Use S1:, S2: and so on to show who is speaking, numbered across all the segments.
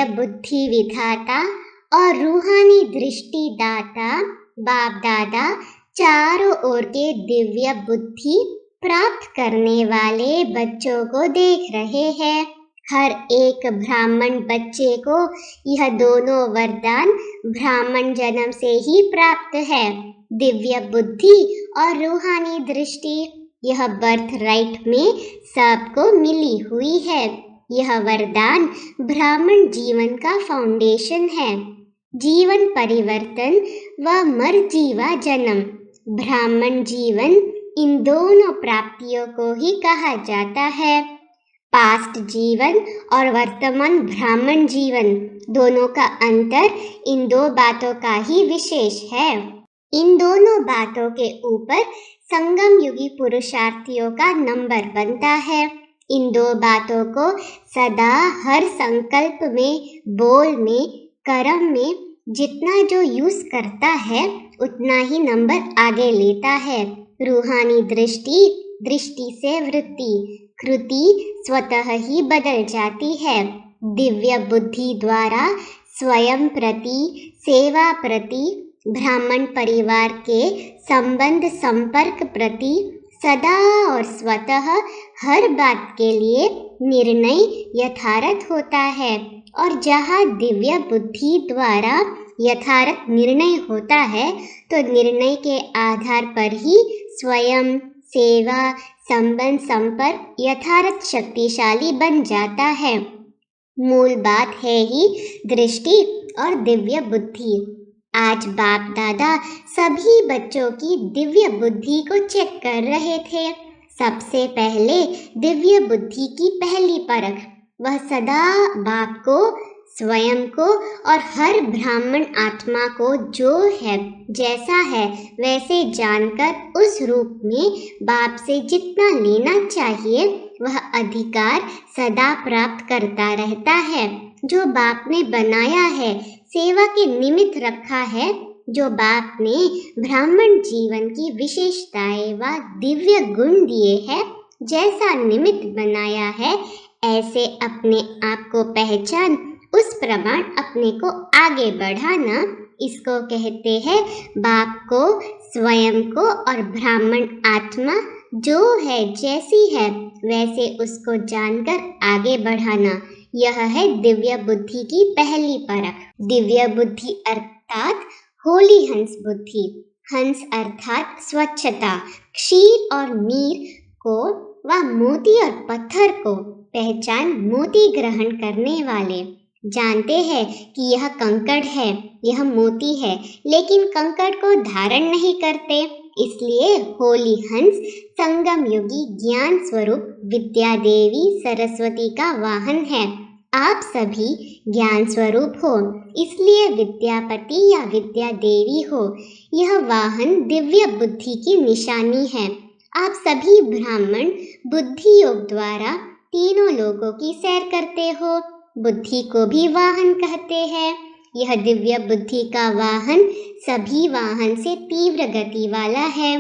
S1: दिव्य बुद्धि विधाता और रूहानी दृष्टि दाता बाप दादा चारों ओर के दिव्य बुद्धि प्राप्त करने वाले बच्चों को देख रहे हैं। हर एक ब्राह्मण बच्चे को यह दोनों वरदान ब्राह्मण जन्म से ही प्राप्त है, दिव्य बुद्धि और रूहानी दृष्टि। यह बर्थ राइट में सबको मिली हुई है। यह वरदान ब्राह्मण जीवन का फाउंडेशन है। जीवन परिवर्तन व मरजीवा जन्म, ब्राह्मण जीवन, इन दोनों प्राप्तियों को ही कहा जाता है। पास्ट जीवन और वर्तमान ब्राह्मण जीवन, दोनों का अंतर इन दो बातों का ही विशेष है। इन दोनों बातों के ऊपर संगम युगी पुरुषार्थियों का नंबर बनता है। इन दो बातों को सदा हर संकल्प में, बोल में, कर्म में जितना जो यूज करता है उतना ही नंबर आगे लेता है। रूहानी दृष्टि, दृष्टि से वृत्ति, कृति स्वतः ही बदल जाती है। दिव्य बुद्धि द्वारा स्वयं प्रति, सेवा प्रति, ब्राह्मण परिवार के संबंध संपर्क प्रति सदा और स्वतः हर बात के लिए निर्णय यथार्थ होता है। और जहाँ दिव्य बुद्धि द्वारा यथार्थ निर्णय होता है तो निर्णय के आधार पर ही स्वयं, सेवा, संबंध संपर्क यथार्थ शक्तिशाली बन जाता है। मूल बात है ही दृष्टि और दिव्य बुद्धि। आज बाप दादा सभी बच्चों की दिव्य बुद्धि को चेक कर रहे थे। सबसे पहले दिव्य बुद्धि की पहली परख, वह सदा बाप को, स्वयं को और हर ब्राह्मण आत्मा को जो है, जैसा है वैसे जानकर उस रूप में बाप से जितना लेना चाहिए वह अधिकार सदा प्राप्त करता रहता है। जो बाप ने बनाया है, सेवा के निमित्त रखा है, जो बाप ने ब्राह्मण जीवन की विशेषताएं व दिव्य गुण दिए हैं, जैसा निमित्त बनाया है, ऐसे अपने आप को पहचान, उस प्रमाण अपने को आगे बढ़ाना, इसको कहते हैं बाप को, स्वयं को और ब्राह्मण आत्मा जो है, जैसी है वैसे उसको जानकर आगे बढ़ाना। यह है दिव्य बुद्धि की पहली परख। दिव्य बुद्धि अर्थात होली हंस बुद्धि। हंस अर्थात स्वच्छता, क्षीर और नीर को व मोती और पत्थर को पहचान, मोती ग्रहण करने वाले जानते हैं कि यह कंकड़ है, यह मोती है, लेकिन कंकड़ को धारण नहीं करते। इसलिए होली हंस संगम युगी ज्ञान स्वरूप विद्या देवी सरस्वती का वाहन है। आप सभी ज्ञान स्वरूप हो, इसलिए विद्यापति या विद्या देवी हो। यह वाहन दिव्य बुद्धि की निशानी है। आप सभी ब्राह्मण बुद्धि योग द्वारा तीनों लोगों की सैर करते हो। बुद्धि को भी वाहन कहते हैं। यह दिव्य बुद्धि का वाहन सभी वाहन से तीव्र गति वाला है।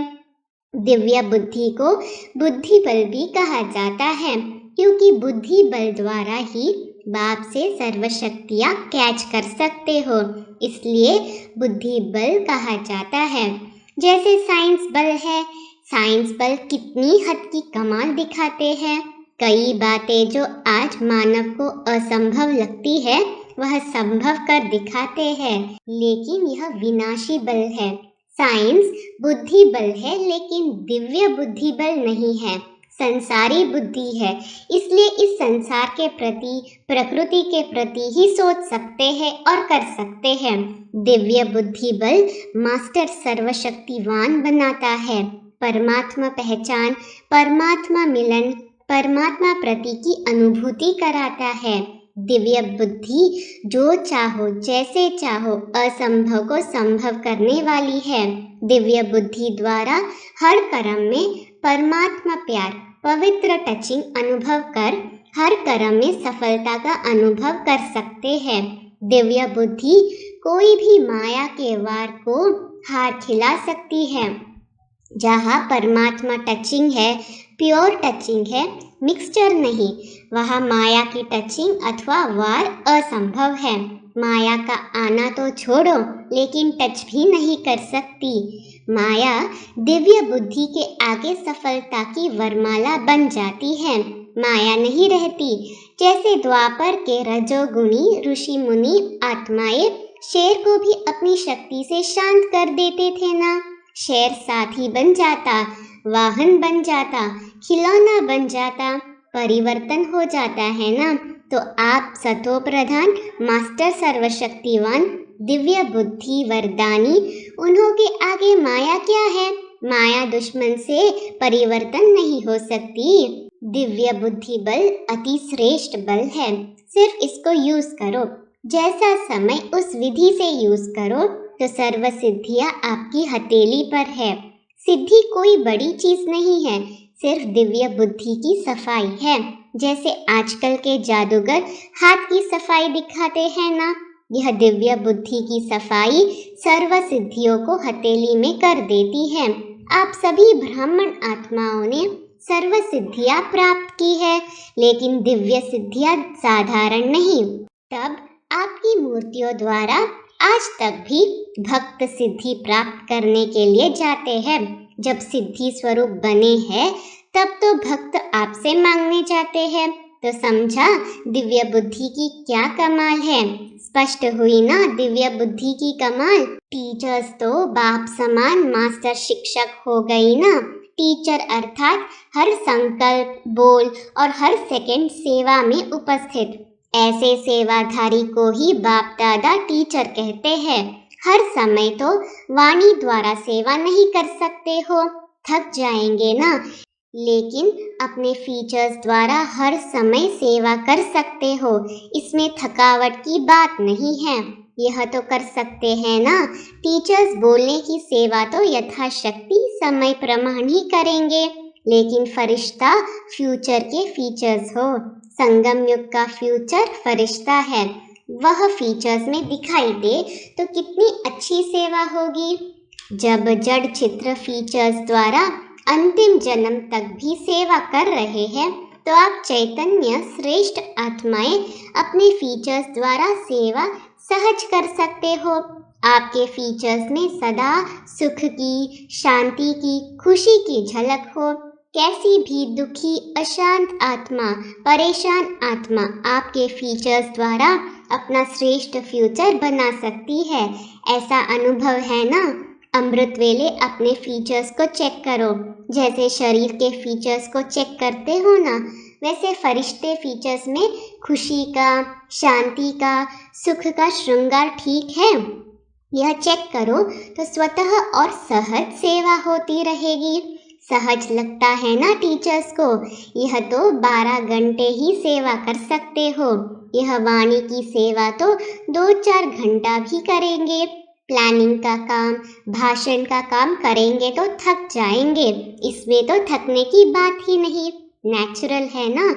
S1: दिव्य बुद्धि को बुद्धि बल भी कहा जाता है, क्योंकि बुद्धि बल द्वारा ही बाप से सर्वशक्तियाँ कैच कर सकते हो, इसलिए बुद्धि बल कहा जाता है। जैसे साइंस बल है, साइंस बल कितनी हद की कमाल दिखाते हैं। कई बातें जो आज मानव को असंभव लगती है वह संभव कर दिखाते हैं, लेकिन यह विनाशी बल है। साइंस बुद्धि बल है, लेकिन दिव्य बुद्धि बल नहीं है, संसारी बुद्धि है। इसलिए इस संसार के प्रति, प्रकृति के प्रति ही सोच सकते हैं और कर सकते हैं। दिव्य बुद्धि बल मास्टर सर्वशक्तिवान बनाता है। परमात्मा पहचान, परमात्मा मिलन, परमात्मा प्रति की अनुभूति कराता है। दिव्य बुद्धि जो चाहो, जैसे चाहो, असंभव को संभव करने वाली है। दिव्य बुद्धि द्वारा हर कर्म में परमात्मा प्यार, पवित्र टचिंग अनुभव कर हर कर्म में सफलता का अनुभव कर सकते हैं। दिव्य बुद्धि कोई भी माया के वार को हार खिला सकती है। जहाँ परमात्मा टचिंग है, प्योर टचिंग है, मिक्सचर नहीं, वहाँ माया की टचिंग अथवा वार असंभव है। माया का आना तो छोड़ो, लेकिन टच भी नहीं कर सकती। माया दिव्य बुद्धि के आगे सफलता की वरमाला बन जाती है। माया नहीं रहती। जैसे द्वापर के रजोगुणी ऋषि मुनि आत्माएं शेर को भी अपनी शक्ति से शांत कर देते थे ना। शेर साथी बन जाता, वाहन बन जाता, खिलौना बन जाता, परिवर्तन हो जाता है ना। तो आप सतो प्रधान, मास्टर सर्वशक्तिवान, दिव्य बुद्धि वरदानी, उन्हों के आगे माया क्या है? माया दुश्मन से परिवर्तन नहीं हो सकती। दिव्य बुद्धि बल अति श्रेष्ठ बल है। सिर्फ इसको यूज करो, जैसा समय उस विधि से यूज करो तो सर्व सिद्धियां आपकी हथेली पर है। सिद्धि कोई बड़ी चीज नहीं है, सिर्फ दिव्य बुद्धि की सफाई है। जैसे आजकल के जादूगर हाथ की सफाई दिखाते हैं ना, यह दिव्य बुद्धि की सफाई सर्व सिद्धियों को हथेली में कर देती है। आप सभी ब्राह्मण आत्माओं ने सर्व सिद्धियां प्राप्त की है, लेकिन दिव्य सिद्धियां साधारण नहीं। तब आपकी मूर्तियों द्वारा आज तक भी भक्त सिद्धि प्राप्त करने के लिए जाते हैं। जब सिद्धि स्वरूप बने हैं तब तो भक्त आपसे मांगने जाते हैं। तो समझा दिव्य बुद्धि की क्या कमाल है। स्पष्ट हुई ना दिव्य बुद्धि की कमाल। टीचर्स तो बाप समान मास्टर शिक्षक हो गई ना। टीचर अर्थात हर संकल्प, बोल और हर सेकंड सेवा में उपस्थित। ऐसे सेवाधारी को ही बाप दादा टीचर कहते हैं। हर समय तो वाणी द्वारा सेवा नहीं कर सकते हो, थक जाएंगे ना, लेकिन अपने फीचर्स द्वारा हर समय सेवा कर सकते हो। इसमें थकावट की बात नहीं है, यह तो कर सकते हैं ना। टीचर्स बोलने की सेवा तो यथाशक्ति समय प्रमाण ही करेंगे, लेकिन फरिश्ता फ्यूचर के फीचर्स हो। संगम युग का फ्यूचर फरिश्ता है, वह फीचर्स में दिखाई दे तो कितनी अच्छी सेवा होगी। जब जड़ चित्र फीचर्स द्वारा अंतिम जन्म तक भी सेवा कर रहे हैं, तो आप चैतन्य श्रेष्ठ आत्माएं अपने फीचर्स द्वारा सेवा सहज कर सकते हो। आपके फीचर्स में सदा सुख की, शांति की, खुशी की झलक हो। कैसी भी दुखी, अशांत आत्मा, परेशान आत्मा आपके फीचर्स द्वारा अपना श्रेष्ठ फ्यूचर बना सकती है। ऐसा अनुभव है ना। अमृत वेले अपने फीचर्स को चेक करो। जैसे शरीर के फीचर्स को चेक करते हो ना, वैसे फरिश्ते फीचर्स में खुशी का, शांति का, सुख का श्रृंगार ठीक है। यह चेक करो तो स्वतः और सहज सेवा होती रहेगी। सहज लगता है ना टीचर्स को। यह तो 12 घंटे ही सेवा कर सकते हो। यह वाणी की सेवा तो 2-4 घंटा भी करेंगे। प्लानिंग का काम, भाषण का काम करेंगे तो थक जाएंगे। इसमें तो थकने की बात ही नहीं, नेचुरल है ना।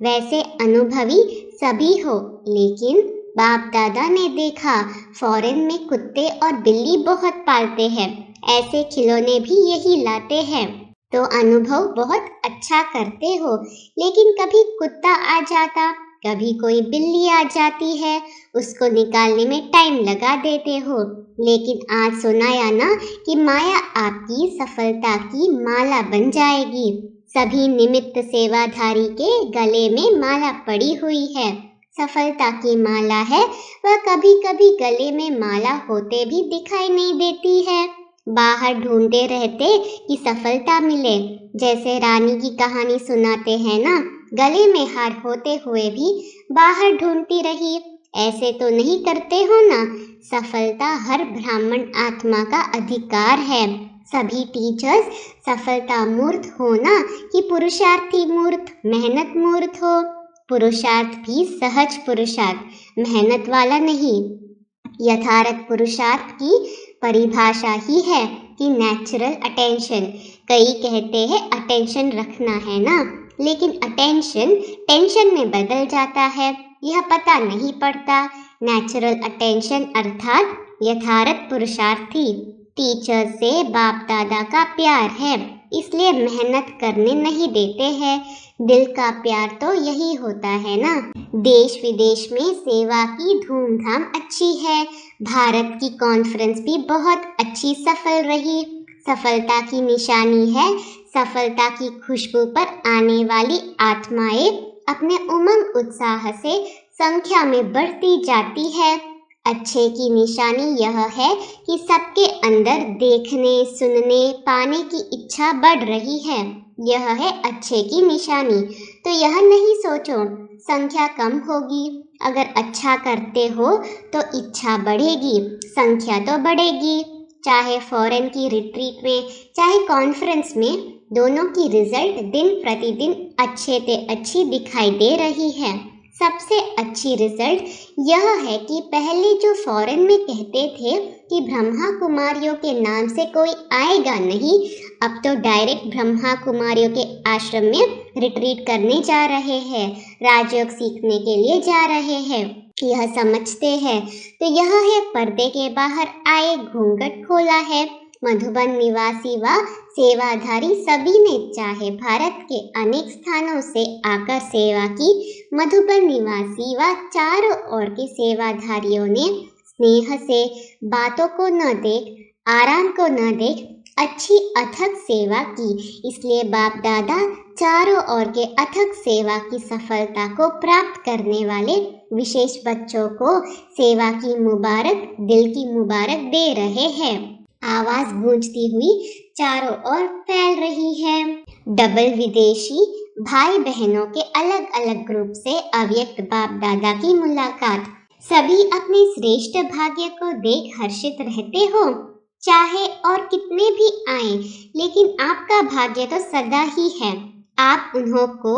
S1: वैसे अनुभवी सभी हो, लेकिन बाप दादा ने देखा फॉरेन में कुत्ते और बिल्ली बहुत पालते हैं, ऐसे खिलौने भी यही लाते हैं। तो अनुभव बहुत अच्छा करते हो, लेकिन कभी कुत्ता आ जाता, कभी कोई बिल्ली आ जाती है, उसको निकालने में टाइम लगा देते हो। लेकिन आज सुनाया ना कि माया आपकी सफलता की माला बन जाएगी। सभी निमित्त सेवाधारी के गले में माला पड़ी हुई है, सफलता की माला है। वह कभी कभी गले में माला होते भी दिखाई नहीं देती है। बाहर ढूंढते रहते कि सफलता मिले। जैसे रानी की कहानी सुनाते हैं ना, गले में हार होते हुए भी बाहर ढूंढती रही। ऐसे तो नहीं करते हो ना। सफलता हर ब्राह्मण आत्मा का अधिकार है। सभी टीचर्स सफलता मूर्त हो ना, कि पुरुषार्थी मूर्त, मेहनत मूर्त हो। पुरुषार्थ भी सहज पुरुषार्थ, मेहनत वाला नहीं। यथार्थ पुरुषार्थ की परिभाषा ही है कि नेचुरल अटेंशन। कई कहते हैं अटेंशन रखना है ना, लेकिन अटेंशन टेंशन में बदल जाता है, यह पता नहीं पड़ता। नेचुरल अटेंशन अर्थात यथार्थ पुरुषार्थी। टीचर से बाप दादा का प्यार है, इसलिए मेहनत करने नहीं देते हैं। दिल का प्यार तो यही होता है ना। देश विदेश में सेवा की धूमधाम अच्छी है। भारत की कॉन्फ्रेंस भी बहुत अच्छी सफल रही। सफलता की निशानी है सफलता की खुशबू पर आने वाली आत्माएं अपने उमंग उत्साह से संख्या में बढ़ती जाती है। अच्छे की निशानी यह है कि सबके अंदर देखने, सुनने, पाने की इच्छा बढ़ रही है। यह है अच्छे की निशानी। तो यह नहीं सोचो संख्या कम होगी। अगर अच्छा करते हो तो इच्छा बढ़ेगी, संख्या तो बढ़ेगी। चाहे फॉरेन की रिट्रीट में, चाहे कॉन्फ्रेंस में, दोनों की रिजल्ट दिन प्रतिदिन अच्छे से अच्छी दिखाई दे रही है। सबसे अच्छी रिजल्ट यह है कि पहले जो फॉरेन में कहते थे कि ब्रह्मा कुमारियों के नाम से कोई आएगा नहीं, अब तो डायरेक्ट ब्रह्मा कुमारियों के आश्रम में रिट्रीट करने जा रहे हैं, राजयोग सीखने के लिए जा रहे हैं। यह समझते हैं। तो यह है पर्दे के बाहर आए घूंघट खोला है। मधुबन निवासी व सेवाधारी सभी ने चाहे भारत के अनेक स्थानों से आकर सेवा की। मधुबन निवासी व चारों ओर के सेवाधारियों ने स्नेह से बातों को न देख, आराम को न देख, अच्छी अथक सेवा की। इसलिए बाप दादा चारों ओर के अथक सेवा की सफलता को प्राप्त करने वाले विशेष बच्चों को सेवा की मुबारक, दिल की मुबारक दे रहे हैं। आवाज गूंजती हुई चारों ओर फैल रही है। डबल विदेशी भाई बहनों के अलग अलग ग्रुप से अव्यक्त बाप दादा की मुलाकात। सभी अपने श्रेष्ठ भाग्य को देख हर्षित रहते हो। चाहे और कितने भी आए, लेकिन आपका भाग्य तो सदा ही है। आप उन्हों को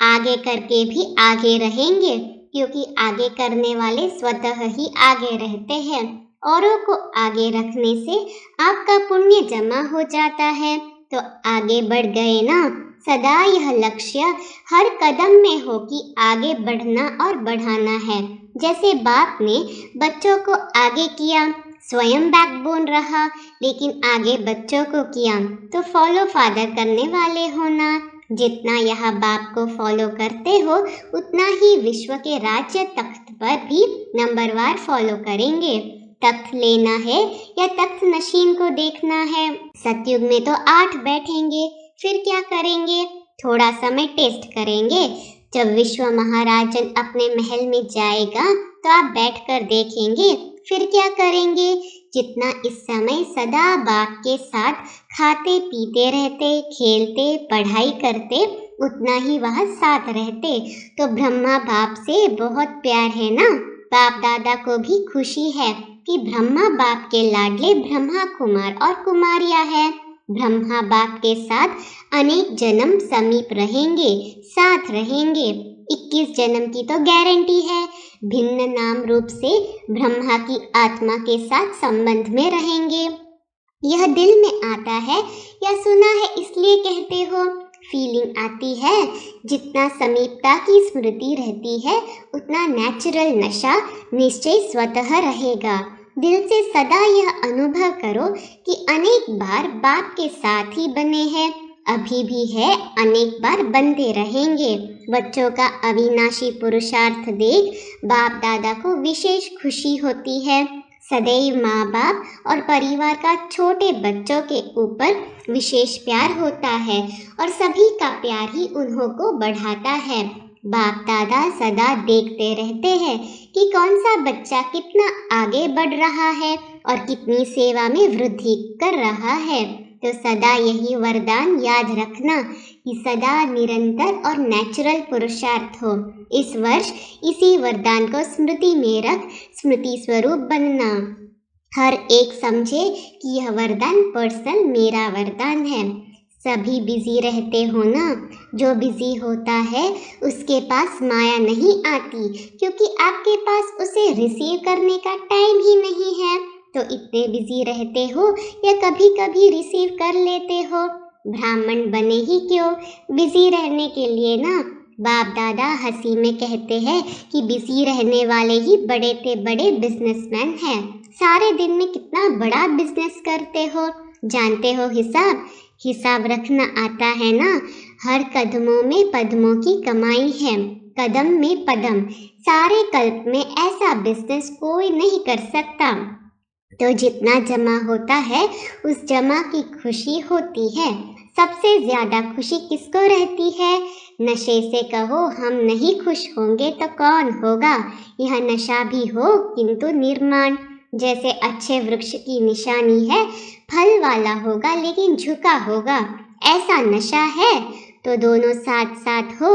S1: आगे करके भी आगे रहेंगे, क्योंकि आगे करने वाले स्वतः ही आगे रहते हैं। औरों को आगे रखने से आपका पुण्य जमा हो जाता है, तो आगे बढ़ गए ना। सदा यह लक्ष्य हर कदम में हो कि आगे बढ़ना और बढ़ाना है। जैसे बाप ने बच्चों को आगे किया, स्वयं बैकबोन रहा, लेकिन आगे बच्चों को किया, तो फॉलो फादर करने वाले होना। जितना यह बाप को फॉलो करते हो, उतना ही विश्व के राज्य तख्त पर भी नंबरवार फॉलो करेंगे। तख्त लेना है या तख्त नशीन को देखना है। सतयुग में तो 8 बैठेंगे, फिर क्या करेंगे? थोड़ा समय टेस्ट करेंगे। जब विश्व महाराजन अपने महल में जाएगा तो आप बैठकर देखेंगे, फिर क्या करेंगे? जितना इस समय सदा बाप के साथ खाते पीते रहते, खेलते, पढ़ाई करते, उतना ही वह साथ रहते। तो ब्रह्मा बाप से बहुत प्यार है ना। बाप दादा को भी खुशी है कि ब्रह्मा बाप के लाडले ब्रह्मा कुमार और कुमारियां है। ब्रह्मा बाप के साथ अनेक जन्म समीप रहेंगे, साथ रहेंगे। 21 जन्म की तो गारंटी है। भिन्न नाम रूप से ब्रह्मा की आत्मा के साथ संबंध में रहेंगे। यह दिल में आता है या सुना है इसलिए कहते हो? फीलिंग आती है। जितना समीपता की स्मृति रहती है, उतना नेचुरल नशा निश्चय स्वतः रहेगा। दिल से सदा यह अनुभव करो कि अनेक बार बाप के साथ ही बने हैं, अभी भी है, अनेक बार बनते रहेंगे। बच्चों का अविनाशी पुरुषार्थ देख बाप दादा को विशेष खुशी होती है। सदैव माँ बाप और परिवार का छोटे बच्चों के ऊपर विशेष प्यार होता है और सभी का प्यार ही उन्हों को बढ़ाता है। बाप दादा सदा देखते रहते हैं कि कौन सा बच्चा कितना आगे बढ़ रहा है और कितनी सेवा में वृद्धि कर रहा है। तो सदा यही वरदान याद रखना कि सदा निरंतर और नेचुरल पुरुषार्थ हो। इस वर्ष इसी वरदान को स्मृति में रख स्मृति स्वरूप बनना। हर एक समझे कि यह वरदान पर्सनल मेरा वरदान है। सभी बिजी रहते हो ना। जो बिजी होता है उसके पास माया नहीं आती, क्योंकि आपके पास उसे रिसीव करने का टाइम ही नहीं है। तो इतने बिजी रहते हो या कभी कभी रिसीव कर लेते हो? ब्राह्मण बने ही क्यों? बिजी रहने के लिए ना। बाप दादा हंसी में कहते हैं कि बिजी रहने वाले ही बड़े से बड़े बिजनेसमैन हैं। सारे दिन में कितना बड़ा बिजनेस करते हो, जानते हो हिसाब? हिसाब रखना आता है ना? हर कदमों में पद्मों की कमाई है, कदम में पदम। सारे कल्प में ऐसा बिजनेस कोई नहीं कर सकता। तो जितना जमा होता है उस जमा की खुशी होती है। सबसे ज्यादा खुशी किसको रहती है? नशे से कहो हम नहीं खुश होंगे तो कौन होगा? यह नशा भी हो किंतु निर्माण। जैसे अच्छे वृक्ष की निशानी है, फल वाला होगा लेकिन झुका होगा, ऐसा नशा है। तो दोनों साथ साथ हो।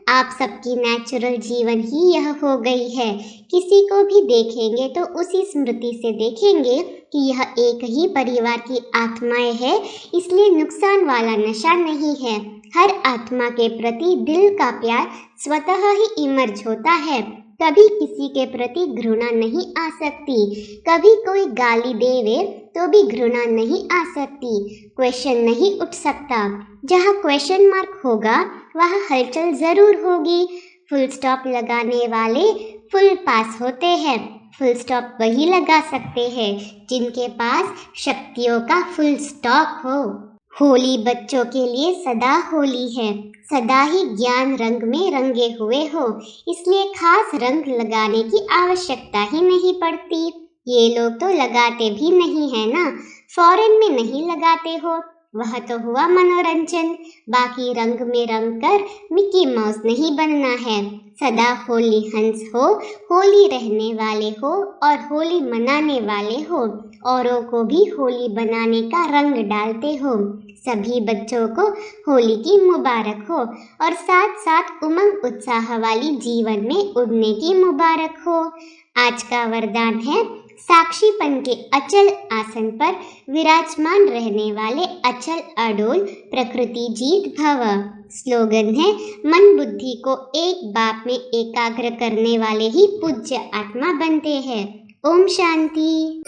S1: आप सबकी नेचुरल जीवन ही यह हो गई है। किसी को भी देखेंगे तो उसी स्मृति से देखेंगे कि यह एक ही परिवार की आत्माएं है, इसलिए नुकसान वाला नशा नहीं है। हर आत्मा के प्रति दिल का प्यार स्वतः ही इमर्ज होता है। कभी किसी के प्रति घृणा नहीं आ सकती। कभी कोई गाली देवे तो भी घृणा नहीं आ सकती। क्वेश्चन नहीं उठ सकता। जहाँ क्वेश्चन मार्क होगा वहाँ हलचल जरूर होगी। फुल स्टॉप लगाने वाले फुल पास होते हैं। फुल स्टॉप वही लगा सकते हैं जिनके पास शक्तियों का फुल स्टॉक हो। होली बच्चों के लिए सदा होली है, सदा ही ज्ञान रंग में रंगे हुए हो, इसलिए खास रंग लगाने की आवश्यकता ही नहीं पड़ती। ये लोग तो लगाते भी नहीं है ना, फॉरेन में नहीं लगाते हो, वह तो हुआ मनोरंजन। बाकी रंग में रंग कर मिकी माउस नहीं बनना है। सदा होली हंस हो, होली रहने वाले हो और होली मनाने वाले हो, औरों को भी होली बनाने का रंग डालते हो। सभी बच्चों को होली की मुबारक हो और साथ साथ उमंग उत्साह वाली जीवन में उड़ने की मुबारक हो। आज का वरदान है साक्षीपन के अचल आसन पर विराजमान रहने वाले अचल अडोल प्रकृति जीत भव। स्लोगन है मन बुद्धि को एक बाप में एकाग्र करने वाले ही पूज्य आत्मा बनते हैं। ओम शांति।